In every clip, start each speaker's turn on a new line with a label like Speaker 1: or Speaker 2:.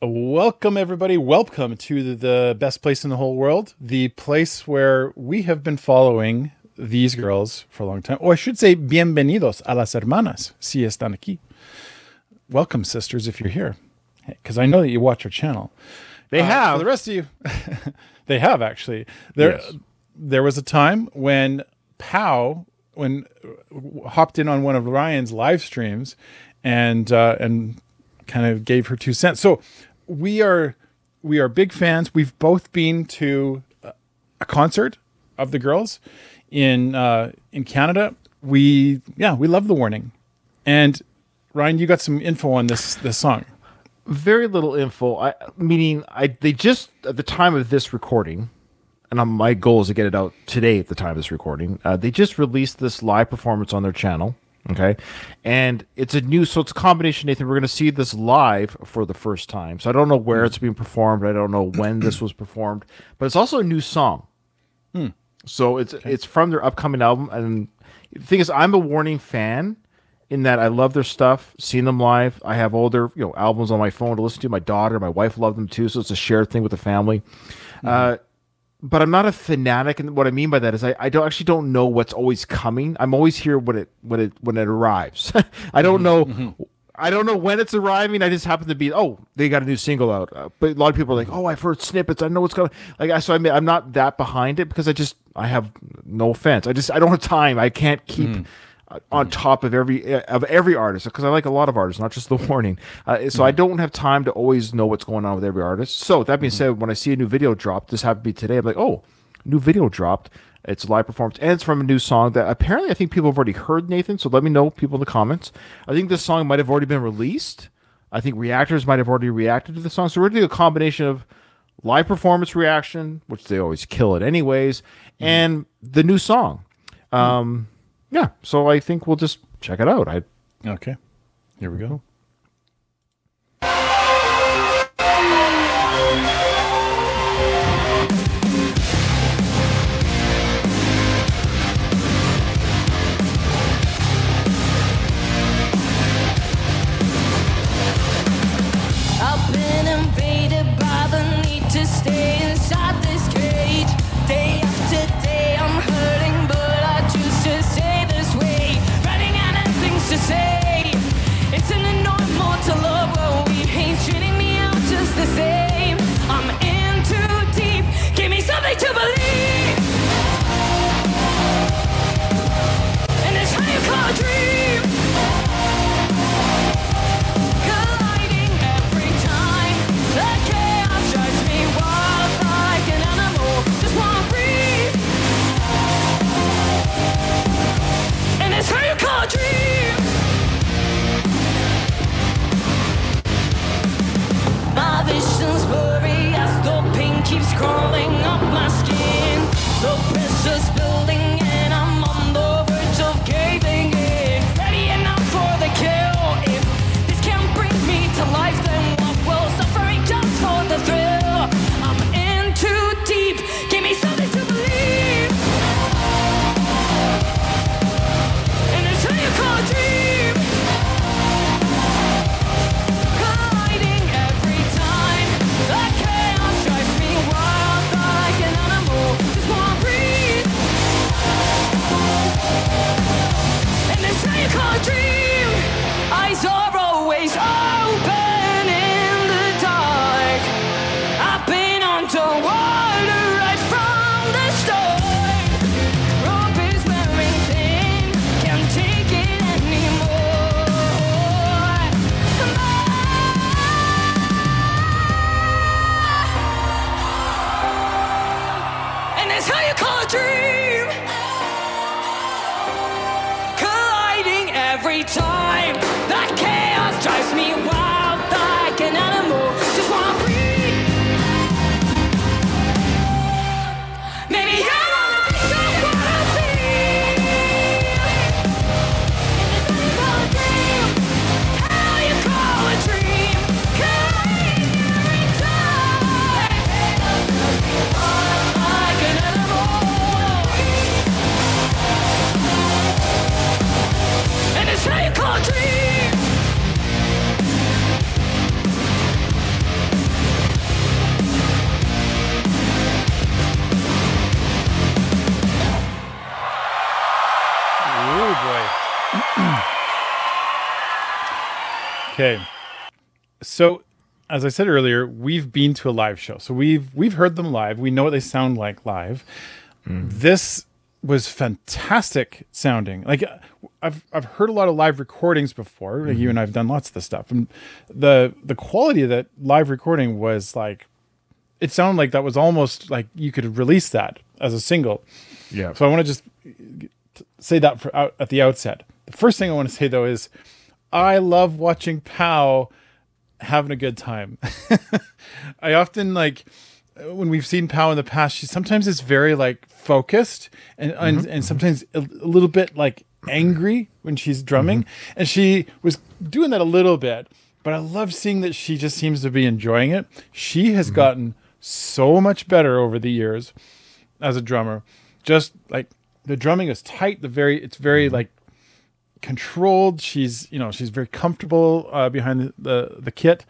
Speaker 1: Welcome, everybody. Welcome to the best place in the whole world, the place where we have been following these girls for a long time. Or I should say, bienvenidos a las hermanas, si están aquí. Welcome, sisters, if you're here, because I know that you watch our channel.
Speaker 2: They have.
Speaker 1: For the rest of you, they have, actually. There was a time when Pow hopped in on one of Ryan's live streams and kind of gave her 2 cents. So we are big fans. We've both been to a concert of the girls in Canada. We love The Warning. And Ryan, you got some info on this song.
Speaker 2: Very little info. They just, at the time of this recording, and my goal is to get it out today at the time of this recording, they just released this live performance on their channel. Okay. And it's so it's a combination, Nathan. We're going to see this live for the first time. So I don't know where it's being performed. I don't know when this was performed, but it's also a new song. So it's from their upcoming album. And the thing is, I'm a Warning fan in that I love their stuff, seen them live. I have all their albums on my phone to listen to. My daughter, my wife love them too. So it's a shared thing with the family. But I'm not a fanatic, and what I mean by that is I don't know what's always coming. I'm always here when it arrives. I don't know. I don't know when it's arriving. I just happen to be, they got a new single out. But a lot of people are like, I've heard snippets. I know what's going. So I'm not that behind it because I have no offense. I don't have time. I can't keep on top of every artist because I like a lot of artists, not just The Warning. So I don't have time to always know what's going on with every artist. So that being said, when I see a new video drop, this happened to be today, I'm like, new video dropped. It's a live performance, and it's from a new song that apparently I think people have already heard, Nathan. So let me know, people in the comments. I think this song might have already been released. I think reactors might have already reacted to the song. So we're doing a combination of live performance reaction, which they always kill it anyways, and the new song. Yeah, so I think we'll just check it out.
Speaker 1: Okay, here we go.
Speaker 3: I've been invaded by the need to stay inside this cage. Day after day I'm hurting, but I choose to stay this way. Running out of things to say. It's an enormous
Speaker 1: Okay. So, as I said earlier, we've been to a live show. So we've heard them live. We know what they sound like live. This was fantastic sounding. Like I've heard a lot of live recordings before. Like you and I've done lots of this stuff. And the quality of that live recording was like, it sounded like that was almost like you could release that as a single.
Speaker 2: Yeah.
Speaker 1: So I want to just say that at the outset. The first thing I want to say though is I love watching Pow having a good time. I often like when we've seen Pow in the past, she sometimes is very like focused and sometimes a little bit like angry when she's drumming. And she was doing that a little bit, but I love seeing that she just seems to be enjoying it. She has gotten so much better over the years as a drummer. Just like the drumming is tight, it's very like controlled. She's very comfortable behind the kit.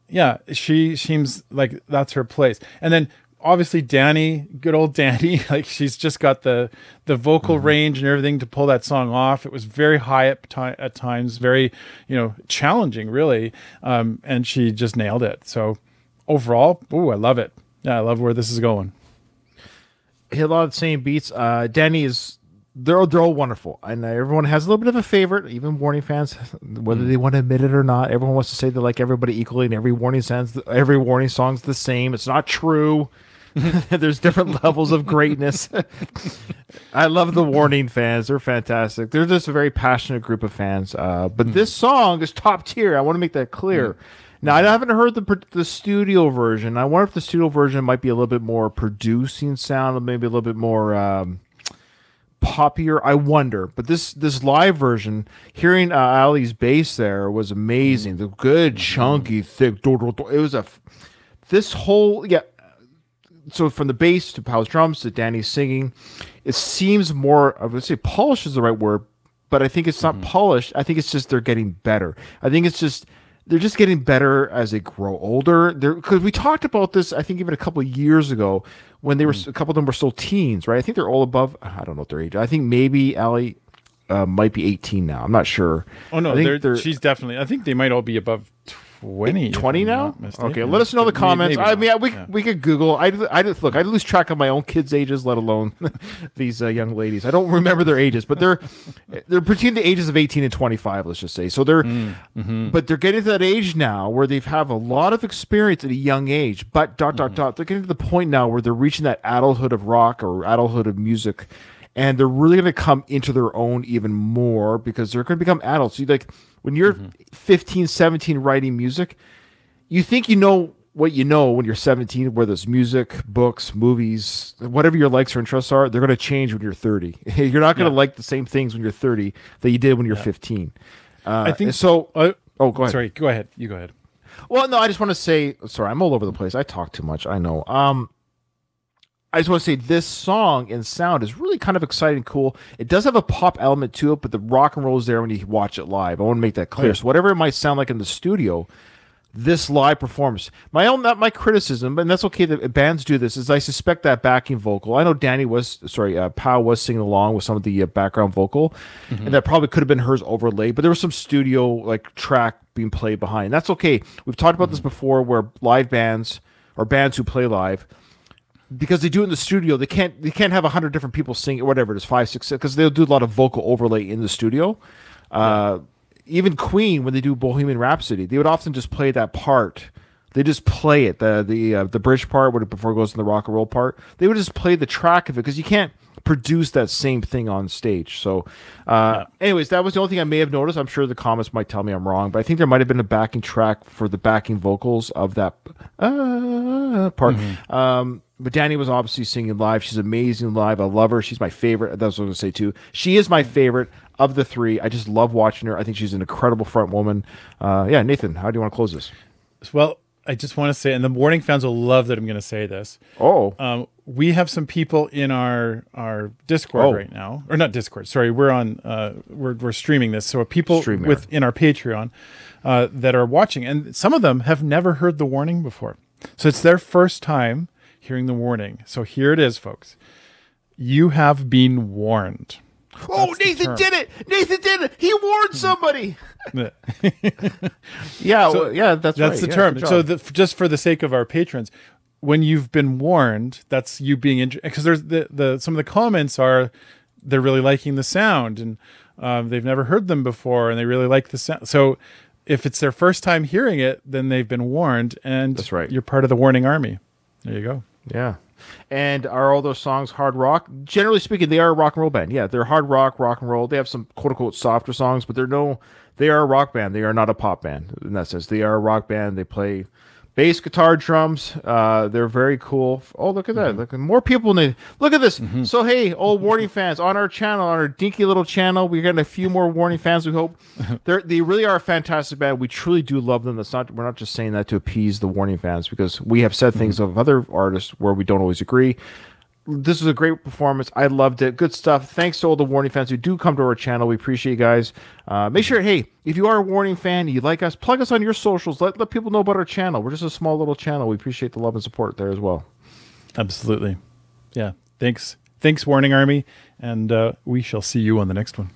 Speaker 1: Yeah, she seems like that's her place. And then obviously Danny, good old Danny, like she's just got the vocal range and everything to pull that song off. It was very high at times, very challenging really, and she just nailed it. So overall, I love it. Yeah, I love where this is going.
Speaker 2: Hit a lot of the same beats. Danny is. They're all wonderful, and everyone has a little bit of a favorite. Even Warning fans, whether they want to admit it or not, everyone wants to say they like everybody equally, and every Warning song's the same. It's not true. There's different levels of greatness. I love the Warning fans; they're fantastic. They're just a very passionate group of fans. But this song is top tier. I want to make that clear. Now, I haven't heard the studio version. I wonder if the studio version might be a little bit more producing sound, or maybe a little bit more. Poppier, I wonder, but this live version, hearing Ali's bass there was amazing. The good chunky thick. It was this whole So from the bass to Pow's drums to Danny's singing, it seems more. I would say polished is the right word, but I think it's not polished. I think it's just they're getting better. I think it's just. They're just getting better as they grow older. Because we talked about this, I think, even a couple of years ago when they were a couple of them were still teens, right? I think they're all above. I don't know what their age. I think maybe Ali might be 18 now. I'm not sure.
Speaker 1: Oh no, she's definitely. I think they might all be above 20
Speaker 2: now. Okay, let us know in the comments. We could Google. I lose track of my own kids' ages, let alone these young ladies. I don't remember their ages, but they're between the ages of 18 and 25. Let's just say. So but they're getting to that age now where they have a lot of experience at a young age. But They're getting to the point now where they're reaching that adulthood of rock or adulthood of music. And they're really going to come into their own even more because they're going to become adults. When you're 15, 17 writing music, you think you know what you know when you're 17, whether it's music, books, movies, whatever your likes or interests are, they're going to change when you're 30. You're not going to like the same things when you're 30 that you did when you're 15.
Speaker 1: I think
Speaker 2: so. Go ahead.
Speaker 1: Sorry, go ahead. You go ahead.
Speaker 2: Well, no, I just want to say, sorry, I'm all over the place. I talk too much. I know. I just want to say this song and sound is really kind of exciting, cool. It does have a pop element to it, but the rock and roll is there when you watch it live. I want to make that clear. So whatever it might sound like in the studio, this live performance, not my criticism, and that's okay that bands do this, is I suspect that backing vocal. I know Pow was singing along with some of the background vocal, and that probably could have been hers overlaid, but there was some studio track being played behind. That's okay. We've talked about this before where live bands or bands who play live, because they do it in the studio, they can't have 100 different people sing whatever it is, 5, 6, because they'll do a lot of vocal overlay in the studio. Even Queen, when they do Bohemian Rhapsody, they would often just play that part. They just play it, the bridge part before it goes to the rock and roll part. They would just play the track of it because you can't produce that same thing on stage. So, anyways, that was the only thing I may have noticed. I'm sure the comments might tell me I'm wrong, but I think there might have been a backing track for the backing vocals of that part. But Danny was obviously singing live. She's amazing live. I love her. She's my favorite. That's what I was going to say too. She is my favorite of the three. I just love watching her. I think she's an incredible front woman. Nathan, how do you want to close this?
Speaker 1: Well, I just want to say, and the Warning fans will love that I'm going to say this. We have some people in our Discord right now, or not Discord. Sorry, we're on. We're streaming this, so people in our Patreon that are watching, and some of them have never heard the Warning before, so it's their first time hearing the Warning. So here it is, folks. You have been warned.
Speaker 2: Oh, Nathan did it! Nathan did it! He warned somebody.
Speaker 1: Yeah.
Speaker 2: Yeah,
Speaker 1: So
Speaker 2: well, yeah, that's right.
Speaker 1: That's the
Speaker 2: Yeah,
Speaker 1: term.
Speaker 2: good job.
Speaker 1: So just for the sake of our patrons, when you've been warned, that's you being because there's some of the comments are they're really liking the sound and they've never heard them before and they really like the sound. So if it's their first time hearing it, then they've been warned, and
Speaker 2: That's right.
Speaker 1: You're part of the warning army. There you go.
Speaker 2: Yeah. And are all those songs hard rock? Generally speaking, they are a rock and roll band. Yeah, they're hard rock and roll. They have some quote unquote softer songs, but they are a rock band. They are not a pop band in that sense. They are a rock band. They play bass, guitar, drums. They're very cool. Oh, look at that. Look, more people look at this. So hey, all Warning fans on our channel, on our dinky little channel, we're getting a few more Warning fans, we hope. They really are a fantastic band. We truly do love them. We're not just saying that to appease the Warning fans, because we have said things of other artists where we don't always agree. This was a great performance. I loved it. Good stuff. Thanks to all the Warning fans who do come to our channel. We appreciate you guys. Make sure, hey, if you are a Warning fan, you like us, plug us on your socials. Let people know about our channel. We're just a small little channel. We appreciate the love and support there as well.
Speaker 1: Absolutely. Yeah. Thanks, Warning Army. And we shall see you on the next one.